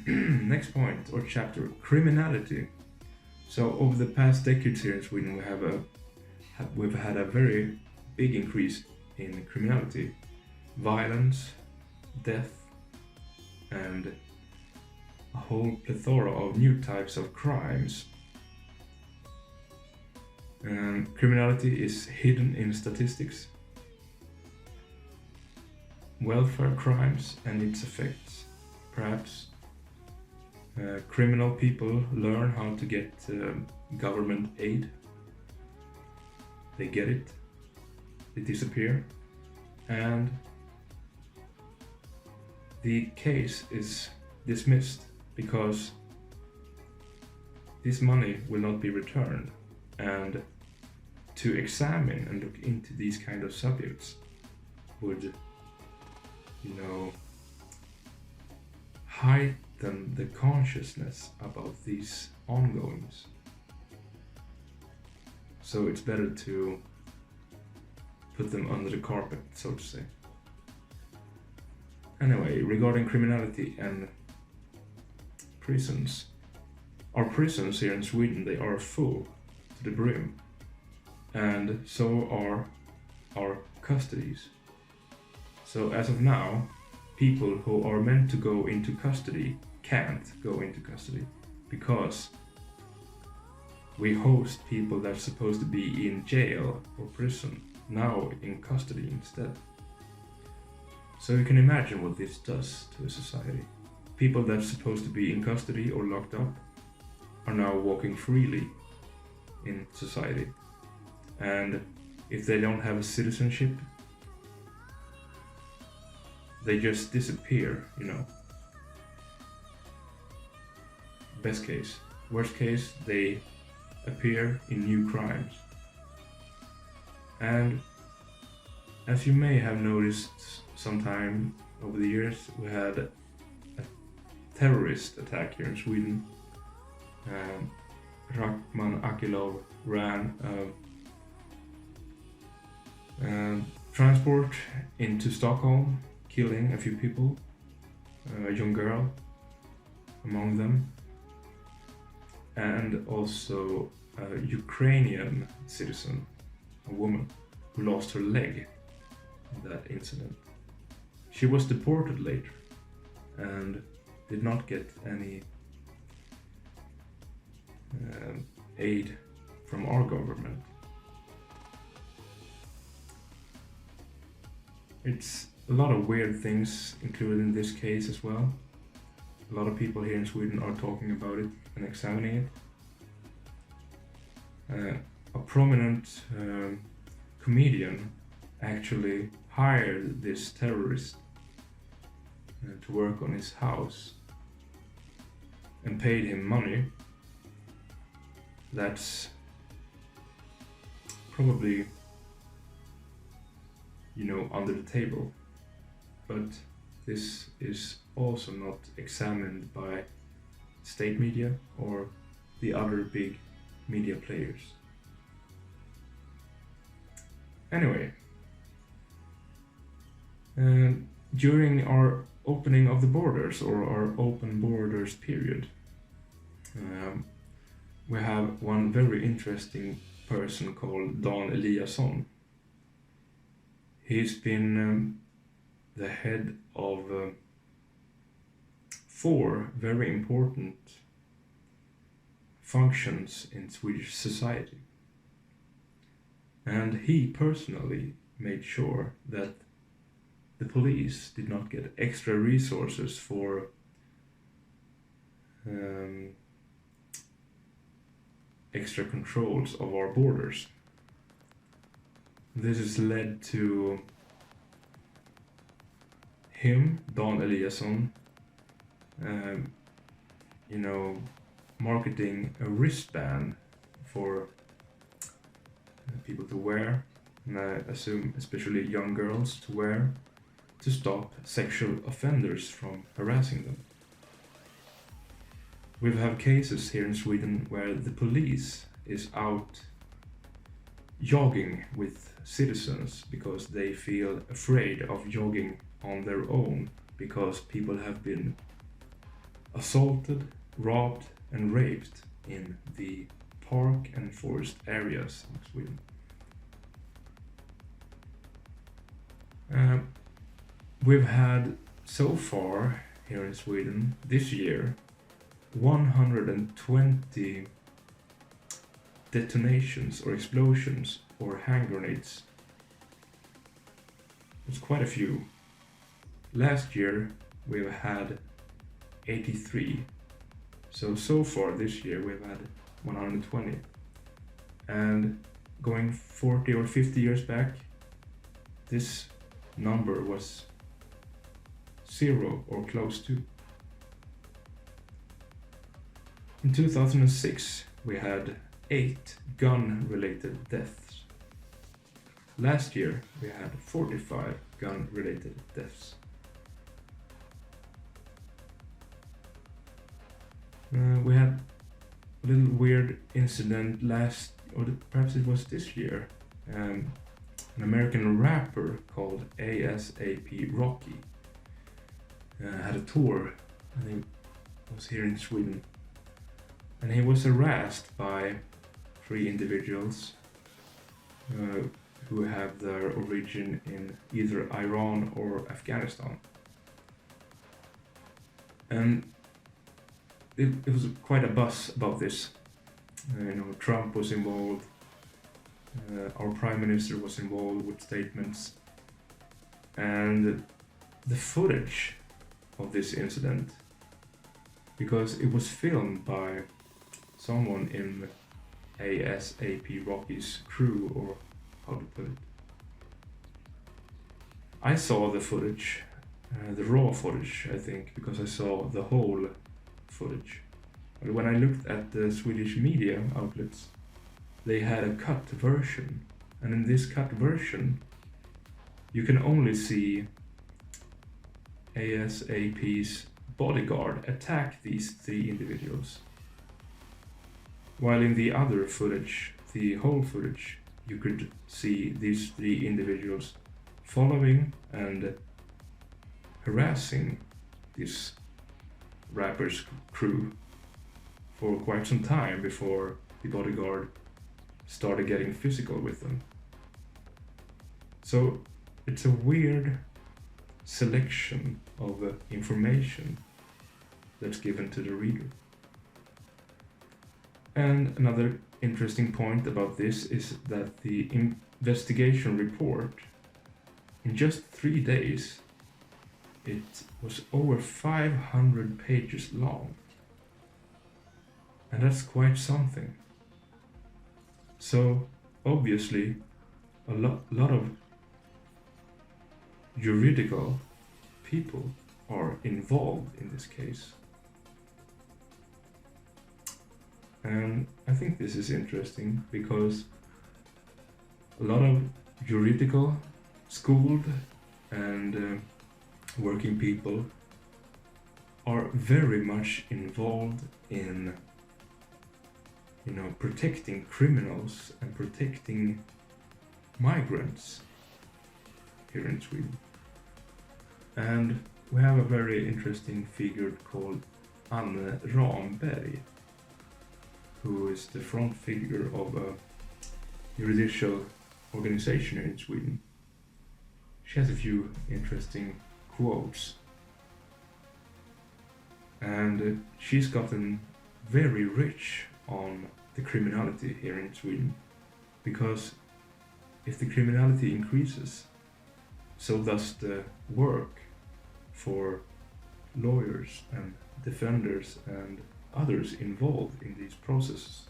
Next point or chapter, criminality. So over the past decades here in Sweden, we've had a very big increase in criminality, violence, death, and a whole plethora of new types of crimes. Criminality is hidden in statistics, welfare crimes and its effects. Perhaps criminal people learn how to get government aid. They get it, they disappear, and the case is dismissed because this money will not be returned. And to examine and look into these kind of subjects would, heighten the consciousness about these ongoings. So it's better to put them under the carpet, so to say. Anyway, regarding criminality and prisons, our prisons here in Sweden, they are full to the brim, and so are our custodies. So as of now, people who are meant to go into custody can't go into custody because we host people that's supposed to be in jail or prison now in custody instead. So you can imagine what this does to a society. People that's supposed to be in custody or locked up are now walking freely in society. And if they don't have a citizenship, they just disappear, Best case. Worst case, they appear in new crimes. And as you may have noticed sometime over the years, we had a terrorist attack here in Sweden. Rahman Akilov ran transport into Stockholm, killing a few people, a young girl among them, and also a Ukrainian citizen, a woman who lost her leg in that incident. She was deported later and did not get any aid from our government. It's a lot of weird things included in this case as well. A lot of people here in Sweden are talking about it and examining it. A prominent comedian actually hired this terrorist to work on his house and paid him money. That's probably, under the table. But this is also not examined by state media or the other big media players. Anyway, during our opening of the borders, or our open borders period, we have one very interesting person called Dan Eliasson. He's been the head of 4 very important functions in Swedish society. And he personally made sure that the police did not get extra resources for extra controls of our borders. This has led to him, Dan Eliasson, marketing a wristband for people to wear, and I assume especially young girls to wear, to stop sexual offenders from harassing them. We've had cases here in Sweden where the police is out jogging with citizens because they feel afraid of jogging on their own because people have been assaulted, robbed, and raped in the park and forest areas of Sweden. We've had so far here in Sweden this year 120 detonations or explosions or hand grenades. It's quite a few. Last year we've had 83. So far this year we've had 120. And going 40 or 50 years back, this number was 0 or close to. In 2006 we had 8 gun-related deaths. Last year we had 45 gun-related deaths. We had a little weird incident perhaps it was this year. An American rapper called ASAP Rocky had a tour, and he was here in Sweden. And he was harassed by 3 individuals who have their origin in either Iran or Afghanistan. And it was quite a buzz about this. Trump was involved, our Prime Minister was involved with statements, and the footage of this incident, because it was filmed by someone in ASAP Rocky's crew, or how to put it. I saw the footage, the raw footage, I think, because I saw the whole footage. But when I looked at the Swedish media outlets, they had a cut version, and in this cut version you can only see ASAP's bodyguard attack these 3 individuals, while in the other footage, the whole footage, you could see these 3 individuals following and harassing this rapper's crew for quite some time before the bodyguard started getting physical with them. So it's a weird selection of information that's given to the reader. And another interesting point about this is that the investigation report, in just 3 days, it was over 500 pages long. And that's quite something. So obviously a lot of juridical people are involved in this case. And I think this is interesting because a lot of juridical, schooled and working people are very much involved in protecting criminals and protecting migrants here in Sweden. And we have a very interesting figure called Anne Ramberg, who is the front figure of a judicial organization here in Sweden. She has a few interesting quotes, and she's gotten very rich on the criminality here in Sweden, because if the criminality increases, so does the work for lawyers and defenders and others involved in these processes.